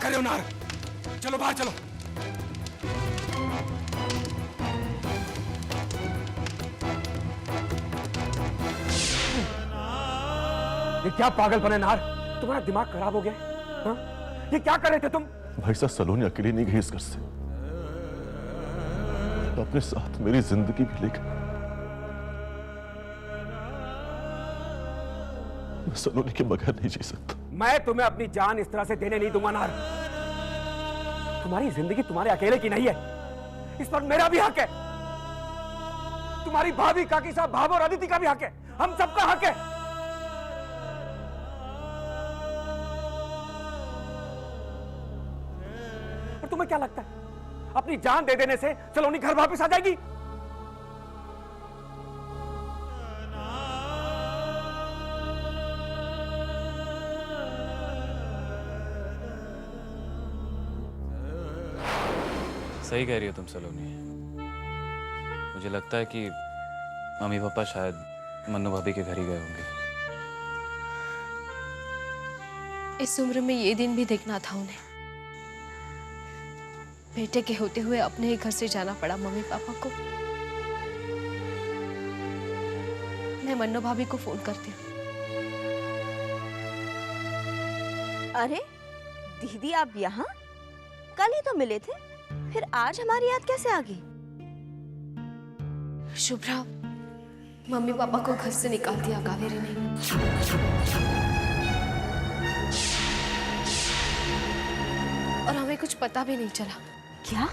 कर रहे हो नार? चलो बाहर चलो। ये क्या पागलपन है नार? तुम्हारा दिमाग खराब हो गया? हाँ? ये क्या कर रहे थे तुम? भाई साहब सलोनी अकेली नहीं गई इस घर से, तो अपने साथ मेरी जिंदगी भी लेकर। मैं सलोनी के बगैर नहीं जी सकता। मैं तुम्हें अपनी जान इस तरह से देने नहीं दूंगा नार। तुम्हारी जिंदगी तुम्हारे अकेले की नहीं है, इस पर मेरा भी हक है। तुम्हारी भाभी, काकी साहब, भाभ और अदिति का भी हक है। हम सबका हक है। और तुम्हें क्या लगता है अपनी जान दे देने से सलोनी घर वापस आ जाएगी? सही कह रही हो तुम सलोनी। मुझे लगता है कि मम्मी पापा शायद मन्नू भाभी के घर ही गए होंगे। इस उम्र में ये दिन भी देखना था उन्हें। बेटे के होते हुए अपने ही घर से जाना पड़ा मम्मी पापा को। मैं मन्नू भाभी को फोन करती हूँ। अरे दीदी, आप यहाँ? कल ही तो मिले थे, फिर आज हमारी याद कैसे आ गई? शुभ्रा, मम्मी पापा को घर से निकाल दिया कावेरी ने। और हमें कुछ पता भी नहीं चला। क्या?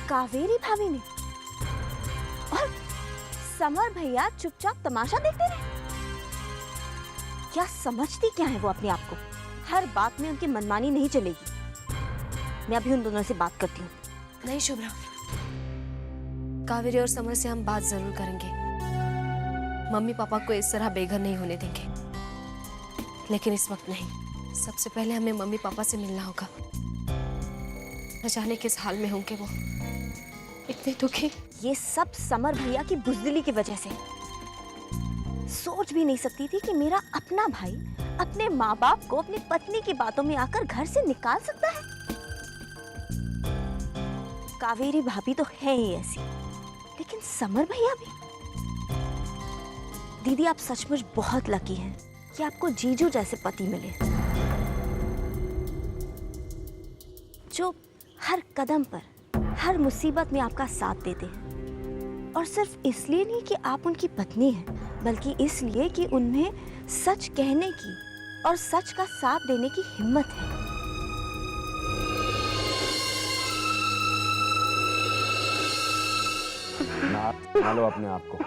कावेरी भाभी ने? और समर भैया चुपचाप तमाशा देखते रहे? क्या समझती क्या है वो अपने आप को? हर बात में उनकी मनमानी नहीं चलेगी। मैं अभी उन दोनों से बात करती हूँ। नहीं शुभ्रा, कावेरी और समर से हम बात जरूर करेंगे। मम्मी पापा को इस तरह बेघर नहीं होने देंगे, लेकिन इस वक्त नहीं। सबसे पहले हमें मम्मी पापा से मिलना होगा। न जाने किस हाल में होंगे वो, इतने दुखी। ये सब समर भैया की बुज़दिली की वजह से। सोच भी नहीं सकती थी कि मेरा अपना भाई अपने माँ बाप को अपनी पत्नी की बातों में आकर घर से निकाल सकता है। कावेरी भाभी तो है ही ऐसी, लेकिन समर भैया भी। दीदी, आप सचमुच बहुत लकी हैं कि आपको जीजू जैसे पति मिले, जो हर कदम पर, हर मुसीबत में आपका साथ देते हैं। और सिर्फ इसलिए नहीं कि आप उनकी पत्नी हैं, बल्कि इसलिए कि उन्हें सच कहने की और सच का साथ देने की हिम्मत है। ना लो अपने आप को।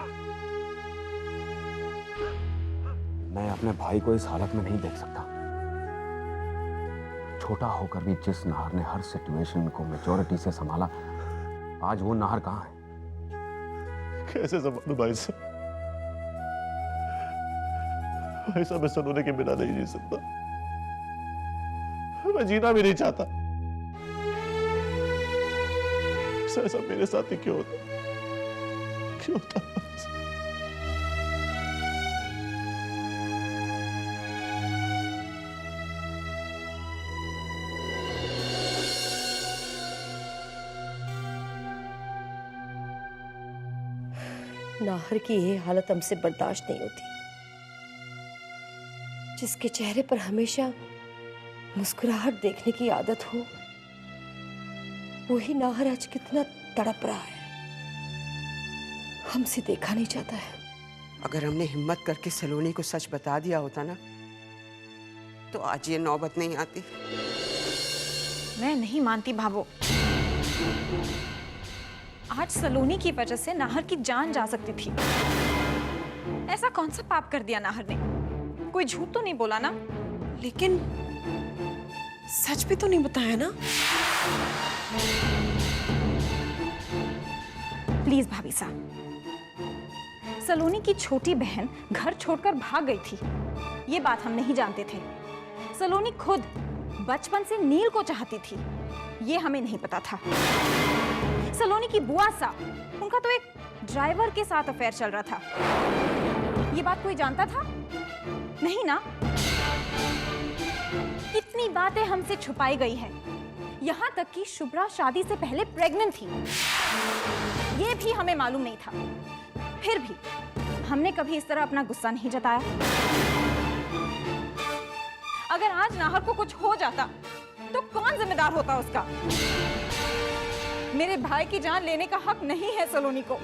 मैं अपने भाई को इस हालत में नहीं देख सकता। छोटा होकर भी जिस नाहर ने हर सिचुएशन को मैच्योरिटी से संभाला, आज वो नाहर कहाँ है? कैसे संभालूं भाई साहब? भाई साहब, मैं सलोनी के बिना नहीं जी सकता। मैं जीना भी नहीं चाहता। ऐसा मेरे साथ ही क्यों होता? क्यों होता? नाहर की ये हालत हमसे बर्दाश्त नहीं होती। जिसके चेहरे पर हमेशा मुस्कुराहट देखने की आदत हो, वही नाहर आज कितना तड़प रहा है। हमसे देखा नहीं जाता है। अगर हमने हिम्मत करके सलोनी को सच बता दिया होता ना, तो आज ये नौबत नहीं आती। मैं नहीं मानती भाभो। आज सलोनी की वजह से नाहर की जान जा सकती थी। ऐसा कौन सा पाप कर दिया नाहर ने? कोई झूठ तो नहीं बोला ना? लेकिन सच भी तो नहीं बताया ना। प्लीज भाभी साहब, सलोनी की छोटी बहन घर छोड़कर भाग गई थी, ये बात हम नहीं जानते थे। सलोनी खुद बचपन से नील को चाहती थी, ये हमें नहीं पता था। सलोनी की बुआ सा, उनका तो एक ड्राइवर के साथ अफेयर चल रहा था, ये बात कोई जानता था? नहीं ना। इतनी कितनी बातें हमसे छुपाई गई हैं। यहाँ तक कि शुभ्रा शादी से पहले प्रेग्नेंट थी, ये भी हमें मालूम नहीं था। फिर भी हमने कभी इस तरह अपना गुस्सा नहीं जताया। अगर आज नाहर को कुछ हो जाता तो कौन जिम्मेदार होता उसका? मेरे भाई की जान लेने का हक नहीं है सलोनी को,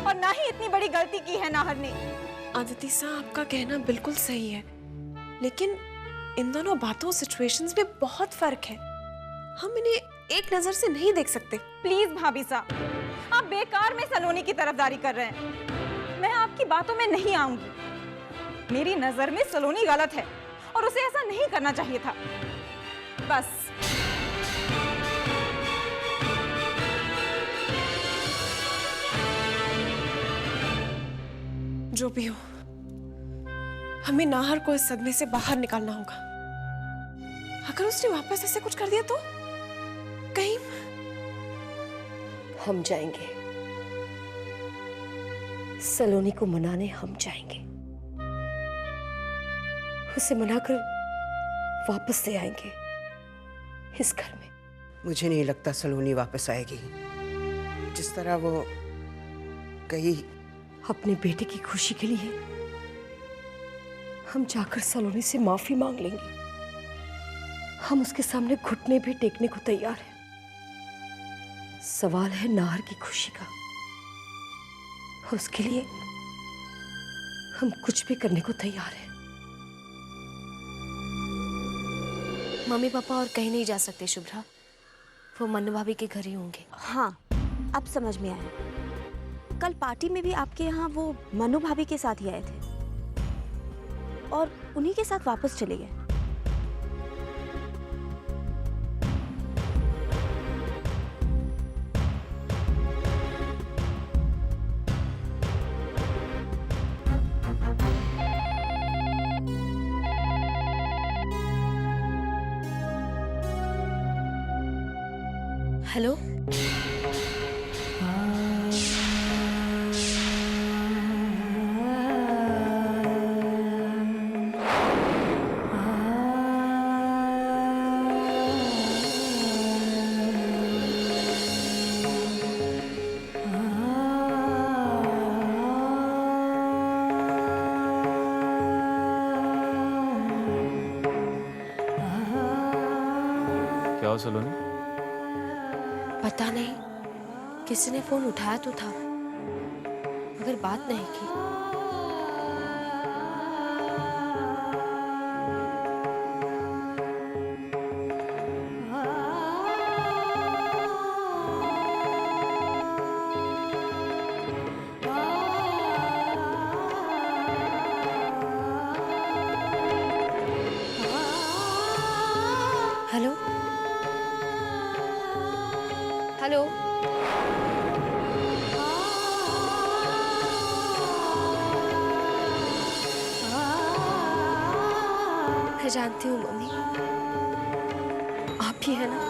और ना ही इतनी बड़ी गलती की है नाहर ने। अदिति सा, आपका कहना बिल्कुल सही है, लेकिन इन दोनों बातों सिचुएशंस में बहुत फर्क है। हम इन्हें एक नजर से नहीं देख सकते। प्लीज भाभी साहब, आप बेकार में सलोनी की तरफदारी कर रहे हैं। मैं आपकी बातों में नहीं आऊंगी। मेरी नजर में सलोनी गलत है और उसे ऐसा नहीं करना चाहिए था। बस। जो भी हो, हमें नाहर को इस सदमे से बाहर निकालना होगा। अगर उसने वापस ऐसे कुछ कर दिया तो कहीं हम जाएंगे, सलोनी को मनाने हम जाएंगे, उसे मनाकर वापस से आएंगे इस घर में। मुझे नहीं लगता सलोनी वापस आएगी। जिस तरह वो गई, अपने बेटे की खुशी के लिए हम जाकर सलोनी से माफी मांग लेंगे। हम उसके सामने घुटने भी टेकने को तैयार हैं। सवाल है नाहर की खुशी का, उसके लिए हम कुछ भी करने को तैयार हैं। मम्मी पापा और कहीं नहीं जा सकते शुभ्रा, वो मन्नू भाभी के घर ही होंगे। हाँ, अब समझ में आया। कल पार्टी में भी आपके यहाँ वो मनु भाभी के साथ ही आए थे और उन्हीं के साथ वापस चले गए। हेलो, क्या हो सलोनी? पता नहीं, किसी ने फोन उठाया तो था मगर बात नहीं की। हेलो हेलो, मैं जानती हूँ मम्मी, आप ही है ना?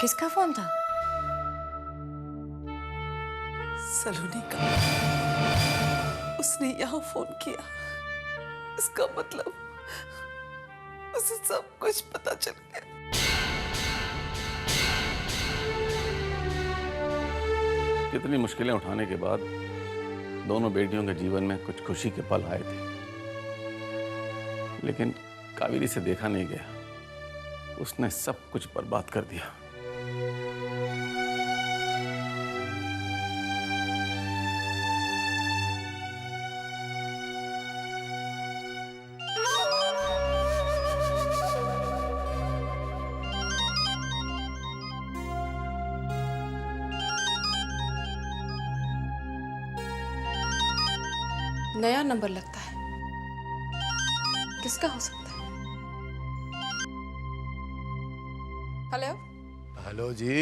किसका फोन था? सलोनी का। उसने यहाँ फोन किया, इसका मतलब उसे सब कुछ पता चल गया। कितनी मुश्किलें उठाने के बाद दोनों बेटियों के जीवन में कुछ खुशी के पल आए थे, लेकिन कावेरी से देखा नहीं गया। उसने सब कुछ बर्बाद कर दिया। नया नंबर लगता है। किसका हो सकता है? हेलो, हेलो जी।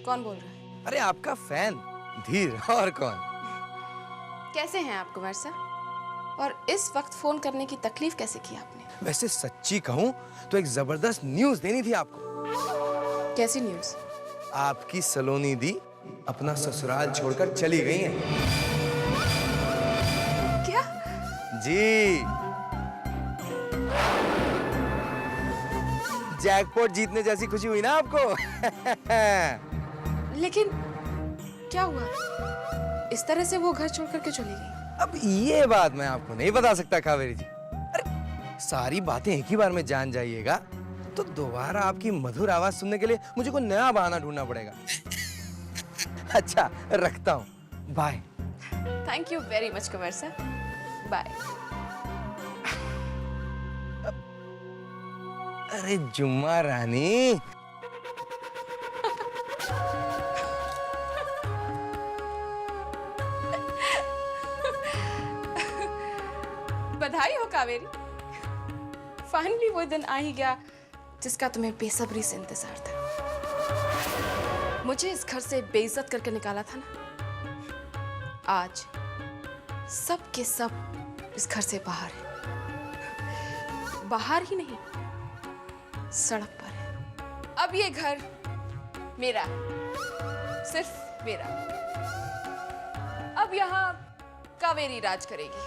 कौन बोल रहा है? अरे आपका फैन धीर, और कौन। कैसे हैं आप कुमार साहब? और इस वक्त फोन करने की तकलीफ कैसे की आपने? वैसे सच्ची कहूँ तो एक जबरदस्त न्यूज देनी थी आपको। कैसी न्यूज? आपकी सलोनी दी अपना ससुराल छोड़कर चली गई हैं। क्या? जी, जैकपॉट जीतने जैसी खुशी हुई ना आपको? लेकिन क्या हुआ? इस तरह से वो घर छोड़ करके चली गई? अब ये बात मैं आपको नहीं बता सकता कावेरी जी। अरे सारी बातें एक ही बार में जान जाइएगा तो दोबारा आपकी मधुर आवाज सुनने के लिए मुझे कोई नया बहाना ढूंढना पड़ेगा। अच्छा, रखता हूँ, bye. Thank you very much Kumar साहब, बाय। अरे जुम्मा रानी, बधाई हो कावेरी, फाइनली वो दिन आ ही गया जिसका तुम्हें बेसब्री से इंतजार था। मुझे इस घर से बेइज्जत करके निकाला था ना, आज सब के सब इस घर से बाहर है। बाहर ही नहीं, सड़क पर है। अब ये घर मेरा, सिर्फ मेरा। अब यहाँ कावेरी राज करेगी,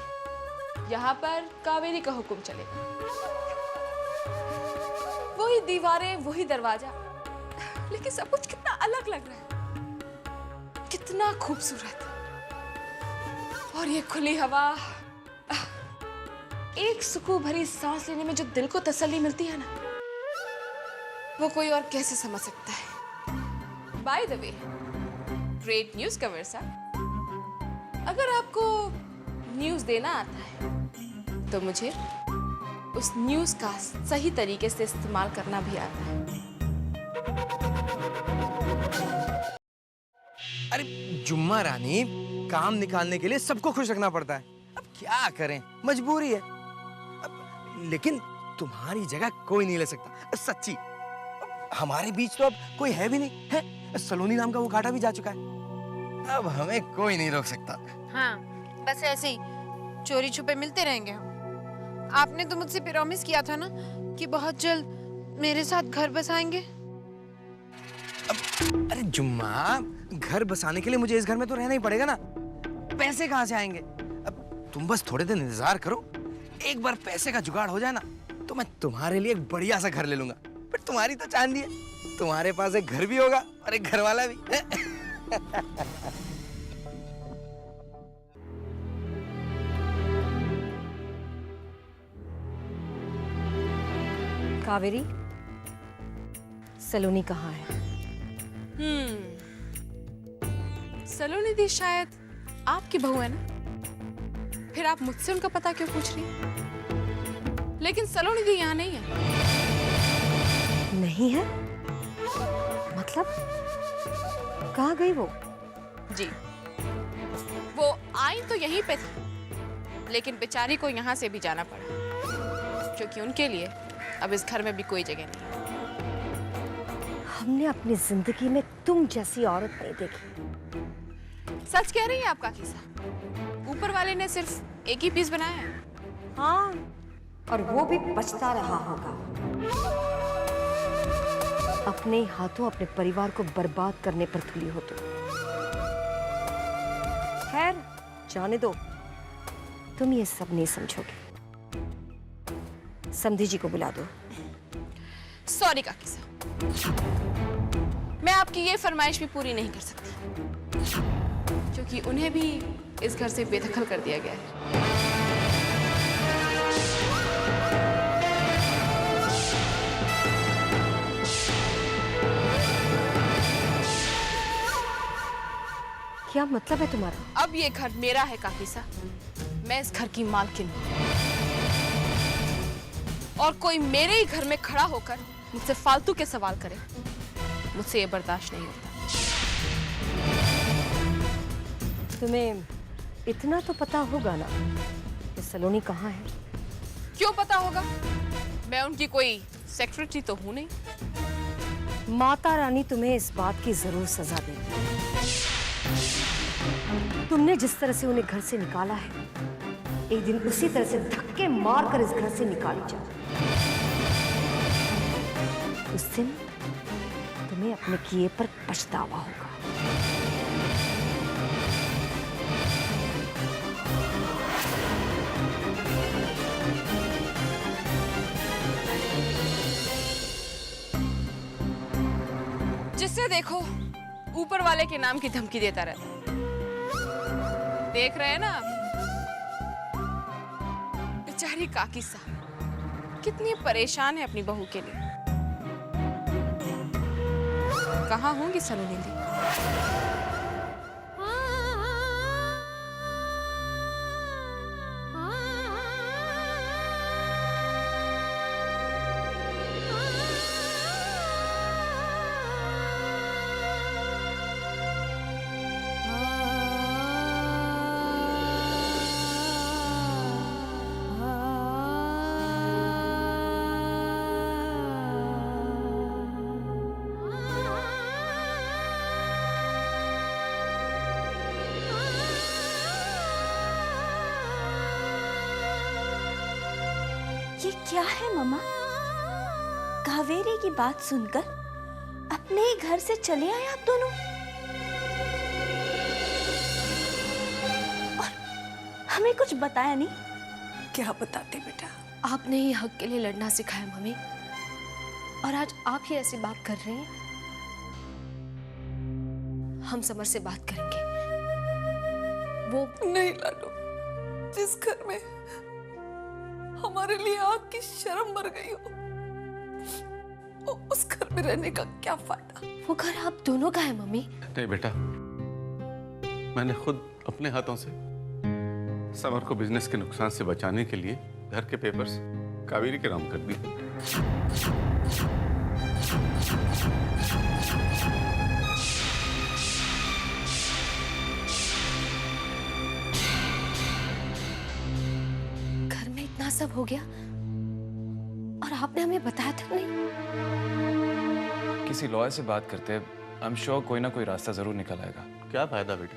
यहाँ पर कावेरी का हुक्म चलेगा। वही दीवारें, वही दरवाजा, लेकिन सब कुछ कितना अलग लग रहा है, कितना खूबसूरत। और ये खुली हवा, एक सुकून भरी सांस लेने में जो दिल को तसल्ली मिलती है ना, वो कोई और कैसे समझ सकता है। By the way, great news Qamar साहब, अगर आपको न्यूज देना आता है तो मुझे उस न्यूज का सही तरीके से इस्तेमाल करना भी आता है। अरे जुम्मा रानी, काम निकालने के लिए सबको खुश रखना पड़ता है। अब क्या करें, मजबूरी है। लेकिन तुम्हारी जगह कोई नहीं ले सकता, सच्ची। हमारे बीच तो अब कोई है भी नहीं है। सलोनी नाम का वो कांटा भी जा चुका है, अब हमें कोई नहीं रोक सकता। हाँ, बस ऐसे ही चोरी छुपे मिलते रहेंगे हम। आपने तो मुझसे प्रॉमिस किया था ना कि बहुत जल्द मेरे साथ घर बसाएंगे। अरे जुम्मा, घर बसाने के लिए मुझे इस घर में तो रहना ही पड़ेगा ना। पैसे कहाँ से आएंगे? अब तुम बस थोड़े दिन इंतजार करो, एक बार पैसे का जुगाड़ हो जाए ना तो मैं तुम्हारे लिए एक बढ़िया सा घर ले लूंगा। पर तुम्हारी तो चांदी है, तुम्हारे पास एक घर भी होगा और एक घर वाला भी। कावेरी, सलोनी कहाँ है? सलोनी दी शायद आपकी बहू है ना, फिर आप मुझसे उनका पता क्यों पूछ रही हैं? लेकिन सलोनी दी यहाँ नहीं है। नहीं है? मतलब कहाँ गई वो? जी, वो आई तो यहीं पे थी, लेकिन बेचारी को यहाँ से भी जाना पड़ा, क्योंकि उनके लिए अब इस घर में भी कोई जगह नहीं। हमने अपनी जिंदगी में तुम जैसी औरत नहीं देखी। सच कह रही है आपका किस्सा? ऊपर वाले ने सिर्फ एक ही पीस बनाया है। हाँ, और वो भी बचता रहा होगा। अपने हाथों अपने परिवार को बर्बाद करने पर तुली हो तुम। खैर, जाने दो, तुम ये सब नहीं समझोगे। समधी जी को बुला दो। सॉरी काकी साहब, मैं आपकी ये फरमाइश भी पूरी नहीं कर सकती, क्योंकि उन्हें भी इस घर से बेदखल कर दिया गया है। क्या मतलब है तुम्हारा? अब ये घर मेरा है काकी साहब, मैं इस घर की मालकिन हूँ, और कोई मेरे ही घर में खड़ा होकर मुझसे फालतू के सवाल करे, मुझसे ये बर्दाश्त नहीं होता। तुम्हें इतना तो पता होगा ना कि सलोनी कहाँ है। क्यों पता होगा? मैं उनकी कोई सेक्रेटरी तो हूं नहीं। माता रानी तुम्हें इस बात की जरूर सजा देगी। तुमने जिस तरह से उन्हें घर से निकाला है, एक दिन उसी तरह से धक्के मारकर इस घर से निकाली जाओ। उस दिन तुम्हें अपने किए पर पछतावा होगा। जिससे देखो ऊपर वाले के नाम की धमकी देता रहता है। देख रहे हैं ना आप? बेचारी काकी साहब कितनी परेशान है अपनी बहू के लिए। कहाँ होंगी सलोनी दी? ये क्या है मम्मा? कावेरी की बात सुनकर अपने ही घर से चले आए आप दोनों, और हमें कुछ बताया नहीं। क्या बताते बेटा? आपने ही हक के लिए लड़ना सिखाया मम्मी, और आज आप ही ऐसी बात कर रही हैं। हम समर से बात करेंगे। वो नहीं लाडो, जिस घर में हमारे लिए आपकी शर्म मर गई हो, उस घर में रहने का क्या फायदा? वो घर आप दोनों का है मम्मी। नहीं बेटा, मैंने खुद अपने हाथों से समर को बिजनेस के नुकसान से बचाने के लिए घर के पेपर्स कावेरी के नाम कर दिए। घर में इतना सब हो गया और आपने हमें बताया तक नहीं। किसी लॉयर से बात करते हैं, आई एम श्योर कोई ना कोई रास्ता जरूर निकल आएगा। क्या फायदा बेटा,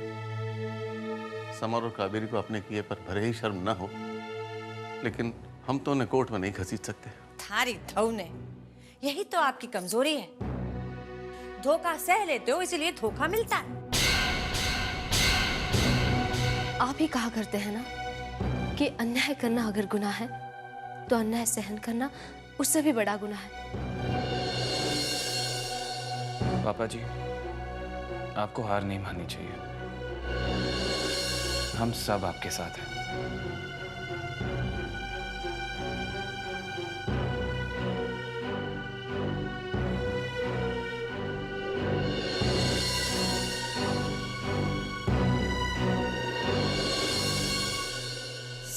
समर और कावेरी को अपने किए पर भले ही शर्म ना हो, लेकिन हम तो उन्हें कोर्ट में नहीं घसीट सकते। थारी धौ ने, यही तो आपकी कमजोरी है। धोखा सह लेते हो, इसलिए धोखा मिलता है। आप ही कहा करते हैं ना कि अन्याय करना अगर गुनाह है तो अन्याय सहन करना उससे भी बड़ा गुनाह है। पापा जी, आपको हार नहीं माननी चाहिए। हम सब आपके साथ हैं।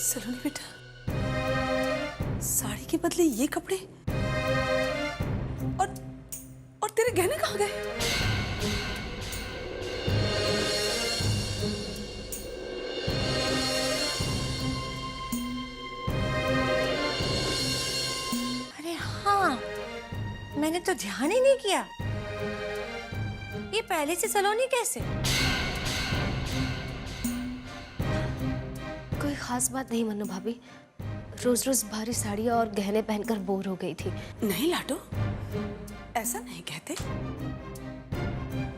सलोनी बेटा, साड़ी के बदले ये कपड़े और तेरे गहने कहाँ गए? अरे हाँ, मैंने तो ध्यान ही नहीं किया। ये पहले से सलोनी कैसे? कोई खास बात नहीं मन्नू भाभी, रोज रोज भारी साड़ियाँ और गहने पहनकर बोर हो गई थी। नहीं लाडो, ऐसा नहीं कहते।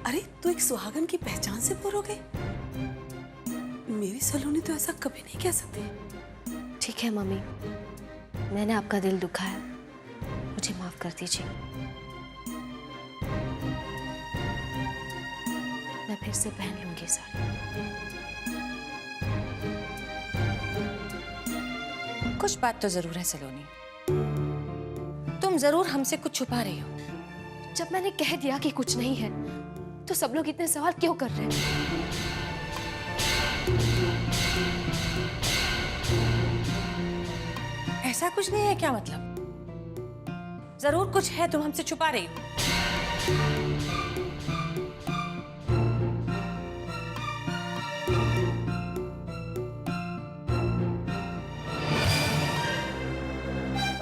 अरे तू एक सुहागन की पहचान से बोर हो गई? मेरी सलोनी तो ऐसा कभी नहीं कह सकती। ठीक है मम्मी, मैंने आपका दिल दुखाया, मुझे माफ कर दीजिए। मैं फिर से पहन लूंगी साड़ी। कुछ बात तो जरूर है सलोनी, तुम जरूर हमसे कुछ छुपा रही हो। जब मैंने कह दिया कि कुछ नहीं है, तो सब लोग इतने सवाल क्यों कर रहे हैं? ऐसा कुछ नहीं है क्या मतलब? जरूर कुछ है, तुम हमसे छुपा रही हो।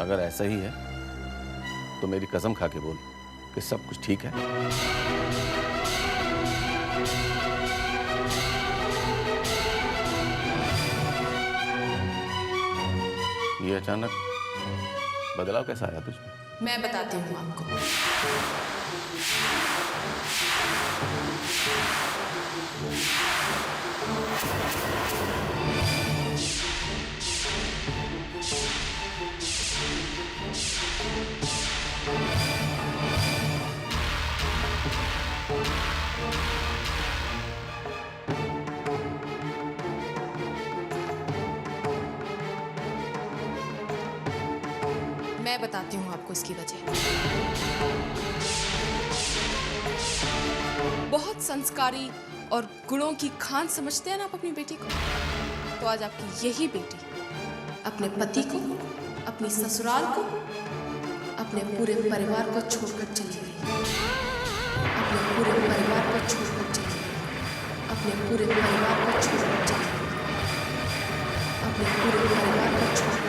अगर ऐसा ही है तो मेरी कसम खा के बोल कि सब कुछ ठीक है। ये अचानक बदलाव कैसा आया तुझमें? मैं बताती हूँ आपको। मैं बताती हूँ आपको इसकी वजह। बहुत संस्कारी और गुणों की खान समझते हैं ना आप अपनी बेटी को, तो आज आपकी यही बेटी अपने पति को, अपनी ससुराल को, अपने पूरे परिवार को छोड़कर चली गई। अपने पूरे परिवार को छोड़कर चली गई। अपने पूरे परिवार को छोड़कर चली गई। अपने पूरे परिवार को छोड़